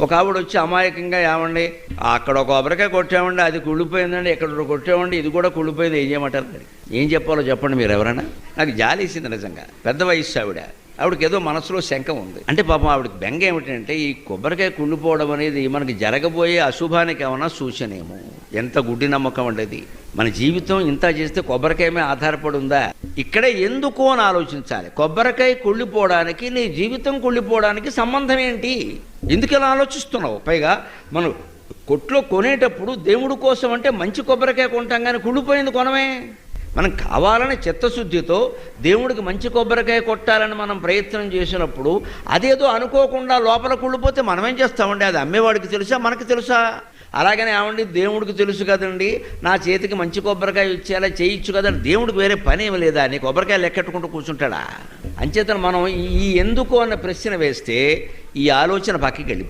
ఒక ఆవిడ వచ్చి అమాయకంగా ఏమండి అక్కడ ఒక కొబ్బరికాయ కొట్టామండి, అది కుళ్ళిపోయిందండి, ఇక్కడ కొట్టామండి, ఇది కూడా కుళ్ళిపోయింది, ఏం చేయమంటారు? మరి ఏం చెప్పాలో చెప్పండి మీరు ఎవరైనా. నాకు జాలేసింది నిజంగా. పెద్ద వయస్సు ఆవిడకి ఏదో మనసులో శంక ఉంది. అంటే పాపం ఆవిడకి బెంగ ఏమిటంటే ఈ కొబ్బరికాయ కుళ్ళిపోవడం అనేది మనకి జరగబోయే అశుభానికి ఏమన్నా సూచనేమో. ఎంత గుడ్డి నమ్మకం అండి అది. మన జీవితం ఇంత చేస్తే కొబ్బరికాయమే ఆధారపడి ఉందా? ఇక్కడే ఎందుకు అని ఆలోచించాలి. కొబ్బరికాయ కుళ్ళిపోవడానికి నీ జీవితం కుళ్ళిపోవడానికి సంబంధం ఏంటి? ఎందుకు ఇలా ఆలోచిస్తున్నావు? పైగా మనం కొట్లో కొనేటప్పుడు దేవుడి కోసం అంటే మంచి కొబ్బరికాయ కొంటాం, కానీ కుళ్ళిపోయింది కొనమే. మనం కావాలని చిత్తశుద్ధితో దేవుడికి మంచి కొబ్బరికాయ కొట్టాలని మనం ప్రయత్నం చేసినప్పుడు అదేదో అనుకోకుండా లోపల కుళ్ళిపోతే మనం ఏం చేస్తామండి? అది అమ్మేవాడికి తెలుసా, మనకి తెలుసా? అలాగనే ఏమండి దేవుడికి తెలుసు కదండి, నా చేతికి మంచి కొబ్బరికాయ ఇచ్చేలా చేయొచ్చు కదండి, దేవుడికి వేరే పని ఏమి లేదా? నీ కొబ్బరికాయ లెక్కెట్టుకుంటూ కూర్చుంటాడా? అంచేతను మనం ఈ ఎందుకు అన్న ప్రశ్న వేస్తే ఈ ఆలోచన పక్కకి వెళ్ళి